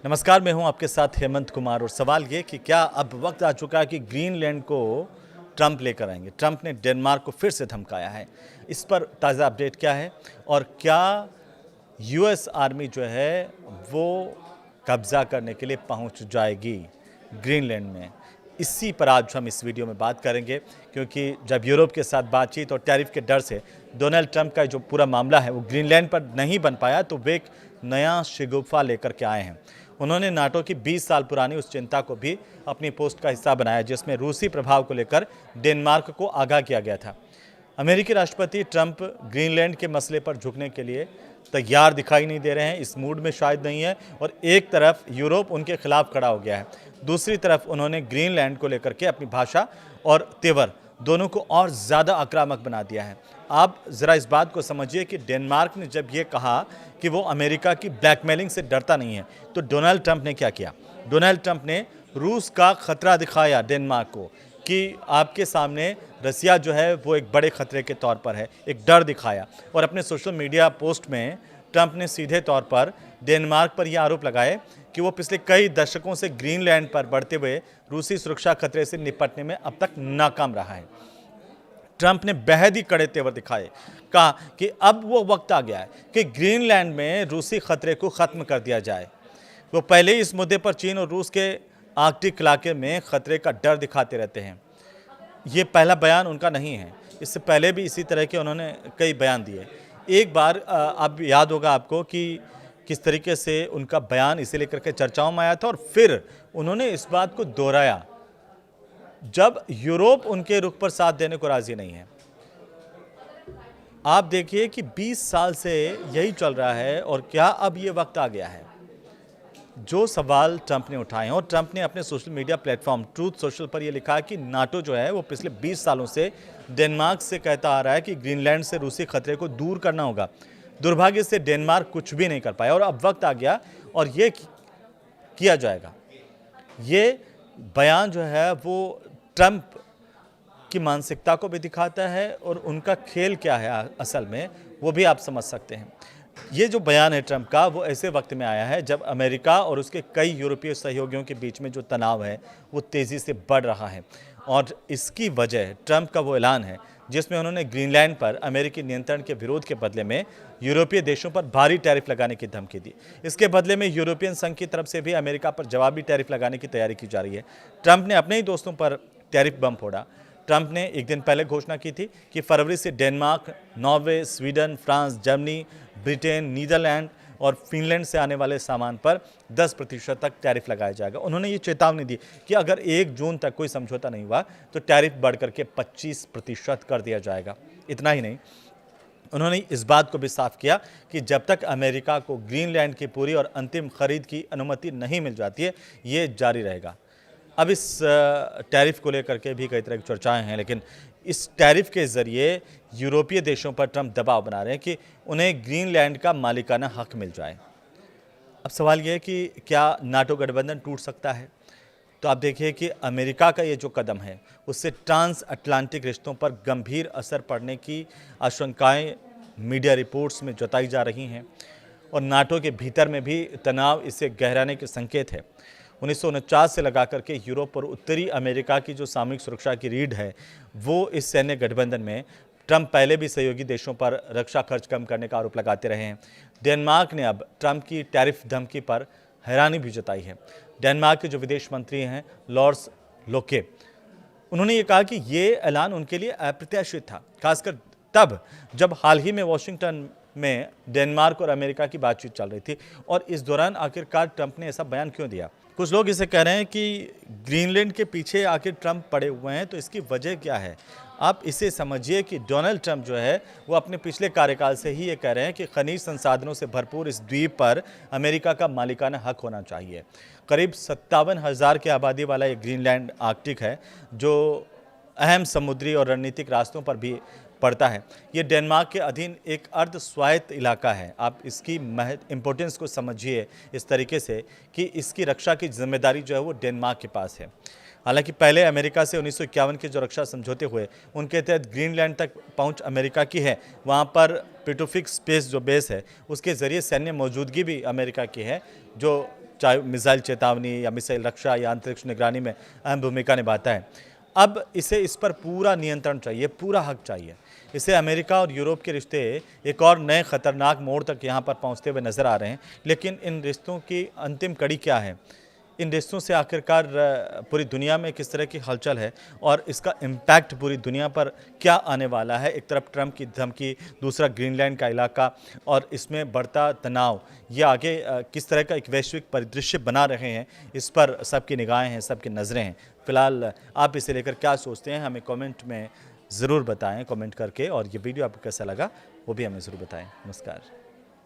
नमस्कार, मैं हूं आपके साथ हेमंत कुमार और सवाल ये कि क्या अब वक्त आ चुका है कि ग्रीनलैंड को ट्रंप लेकर आएंगे। ट्रंप ने डेनमार्क को फिर से धमकाया है। इस पर ताज़ा अपडेट क्या है और क्या यूएस आर्मी जो है वो कब्जा करने के लिए पहुंच जाएगी ग्रीनलैंड में, इसी पर आज हम इस वीडियो में बात करेंगे। क्योंकि जब यूरोप के साथ बातचीत और टैरिफ के डर से डोनाल्ड ट्रंप का जो पूरा मामला है वो ग्रीनलैंड पर नहीं बन पाया, तो वे एक नया शिगुफा लेकर के आए हैं। उन्होंने नाटो की 20 साल पुरानी उस चिंता को भी अपनी पोस्ट का हिस्सा बनाया जिसमें रूसी प्रभाव को लेकर डेनमार्क को आगाह किया गया था। अमेरिकी राष्ट्रपति ट्रंप ग्रीनलैंड के मसले पर झुकने के लिए तैयार दिखाई नहीं दे रहे हैं, इस मूड में शायद नहीं है। और एक तरफ यूरोप उनके खिलाफ खड़ा हो गया है, दूसरी तरफ उन्होंने ग्रीनलैंड को लेकर के अपनी भाषा और तेवर दोनों को और ज़्यादा आक्रामक बना दिया है। आप ज़रा इस बात को समझिए कि डेनमार्क ने जब ये कहा कि वो अमेरिका की ब्लैकमेलिंग से डरता नहीं है, तो डोनाल्ड ट्रंप ने क्या किया? डोनाल्ड ट्रंप ने रूस का खतरा दिखाया डेनमार्क को कि आपके सामने रसिया जो है वो एक बड़े खतरे के तौर पर है, एक डर दिखाया। और अपने सोशल मीडिया पोस्ट में ट्रंप ने सीधे तौर पर डेनमार्क पर यह आरोप लगाए कि वो पिछले कई दशकों से ग्रीनलैंड पर बढ़ते हुए रूसी सुरक्षा खतरे से निपटने में अब तक नाकाम रहा है। ट्रंप ने बेहद ही कड़े तेवर दिखाए, कहा कि अब वो वक्त आ गया है कि ग्रीनलैंड में रूसी खतरे को खत्म कर दिया जाए। वो पहले ही इस मुद्दे पर चीन और रूस के आर्कटिक इलाके में खतरे का डर दिखाते रहते हैं। ये पहला बयान उनका नहीं है, इससे पहले भी इसी तरह के उन्होंने कई बयान दिए। एक बार अब याद होगा आपको कि किस तरीके से उनका बयान इसे लेकर के चर्चाओं में आया था, और फिर उन्होंने इस बात को दोहराया जब यूरोप उनके रुख पर साथ देने को राजी नहीं है। आप देखिए कि 20 साल से यही चल रहा है, और क्या अब ये वक्त आ गया है? जो सवाल ट्रंप ने उठाए हैं, और ट्रंप ने अपने social media platform truth social पर यह लिखा है कि नाटो जो है वो पिछले 20 सालों से डेनमार्क से कहता आ रहा है कि ग्रीनलैंड से रूसी खतरे को दूर करना होगा। दुर्भाग्य से डेनमार्क कुछ भी नहीं कर पाया, और अब वक्त आ गया और ये किया जाएगा। ये बयान जो है वो ट्रंप की मानसिकता को भी दिखाता है, और उनका खेल क्या है असल में वो भी आप समझ सकते हैं। ये जो बयान है ट्रंप का, वो ऐसे वक्त में आया है जब अमेरिका और उसके कई यूरोपीय सहयोगियों के बीच में जो तनाव है वो तेज़ी से बढ़ रहा है। और इसकी वजह ट्रंप का वो ऐलान है जिसमें उन्होंने ग्रीनलैंड पर अमेरिकी नियंत्रण के विरोध के बदले में यूरोपीय देशों पर भारी टैरिफ लगाने की धमकी दी। इसके बदले में यूरोपियन संघ की तरफ से भी अमेरिका पर जवाबी टैरिफ लगाने की तैयारी की जा रही है। ट्रंप ने अपने ही दोस्तों पर टैरिफ बम फोड़ा। ट्रंप ने एक दिन पहले घोषणा की थी कि फरवरी से Denmark, Norway, Sweden, France, Germany, Britain, Netherland और फिनलैंड से आने वाले सामान पर 10% तक टैरिफ लगाया जाएगा। उन्होंने ये चेतावनी दी कि अगर 1 जून तक कोई समझौता नहीं हुआ तो टैरिफ बढ़कर के 25% कर दिया जाएगा। इतना ही नहीं, उन्होंने इस बात को भी साफ किया कि जब तक अमेरिका को ग्रीनलैंड की पूरी और अंतिम खरीद की अनुमति नहीं मिल जाती है, ये जारी रहेगा। अब इस टैरिफ को लेकर के भी कई तरह की चर्चाएं हैं, लेकिन इस टैरिफ के ज़रिए यूरोपीय देशों पर ट्रंप दबाव बना रहे हैं कि उन्हें ग्रीनलैंड का मालिकाना हक मिल जाए। अब सवाल यह है कि क्या नाटो गठबंधन टूट सकता है? तो आप देखिए कि अमेरिका का ये जो कदम है उससे ट्रांस अटलांटिक रिश्तों पर गंभीर असर पड़ने की आशंकाएं मीडिया रिपोर्ट्स में जताई जा रही हैं, और नाटो के भीतर में भी तनाव इससे गहराने के संकेत है। 1949 से लगा करके यूरोप और उत्तरी अमेरिका की जो सामूहिक सुरक्षा की रीढ़ है वो इस सैन्य गठबंधन में ट्रंप पहले भी सहयोगी देशों पर रक्षा खर्च कम करने का आरोप लगाते रहे हैं। डेनमार्क ने अब ट्रंप की टैरिफ धमकी पर हैरानी भी जताई है। डेनमार्क के जो विदेश मंत्री हैं लॉर्स लोके, उन्होंने ये कहा कि ये ऐलान उनके लिए अप्रत्याशित था, खासकर तब जब हाल ही में वॉशिंगटन में डेनमार्क और अमेरिका की बातचीत चल रही थी। और इस दौरान आखिरकार ट्रंप ने ऐसा बयान क्यों दिया? कुछ लोग इसे कह रहे हैं कि ग्रीनलैंड के पीछे आखिर ट्रंप पड़े हुए हैं, तो इसकी वजह क्या है? आप इसे समझिए कि डोनाल्ड ट्रंप जो है वो अपने पिछले कार्यकाल से ही ये कह रहे हैं कि खनिज संसाधनों से भरपूर इस द्वीप पर अमेरिका का मालिकाना हक होना चाहिए। करीब 57,000 की आबादी वाला ये ग्रीनलैंड आर्कटिक है, जो अहम समुद्री और रणनीतिक रास्तों पर भी पड़ता है। ये डेनमार्क के अधीन एक अर्ध स्वायत्त इलाका है। आप इसकी इम्पोर्टेंस को समझिए इस तरीके से कि इसकी रक्षा की जिम्मेदारी जो है वो डेनमार्क के पास है। हालांकि पहले अमेरिका से 1951 के जो रक्षा समझौते हुए उनके तहत ग्रीनलैंड तक पहुंच अमेरिका की है। वहां पर पेटोफिक स्पेस जो बेस है उसके ज़रिए सैन्य मौजूदगी भी अमेरिका की है, जो चाहे मिसाइल चेतावनी या मिसाइल रक्षा या अंतरिक्ष निगरानी में अहम भूमिका निभाता है। अब इसे इस पर पूरा नियंत्रण चाहिए, पूरा हक चाहिए। इसे अमेरिका और यूरोप के रिश्ते एक और नए खतरनाक मोड़ तक यहाँ पर पहुँचते हुए नजर आ रहे हैं। लेकिन इन रिश्तों की अंतिम कड़ी क्या है, इन रिश्तों से आखिरकार पूरी दुनिया में किस तरह की हलचल है और इसका इम्पैक्ट पूरी दुनिया पर क्या आने वाला है। एक तरफ ट्रंप की धमकी, दूसरा ग्रीनलैंड का इलाका और इसमें बढ़ता तनाव, ये आगे किस तरह का एक वैश्विक परिदृश्य बना रहे हैं, इस पर सबकी निगाहें हैं, सबकी नज़रें हैं। फिलहाल आप इसे लेकर क्या सोचते हैं, हमें कमेंट में ज़रूर बताएं, कमेंट करके। और ये वीडियो आपको कैसा लगा वो भी हमें ज़रूर बताएं। नमस्कार।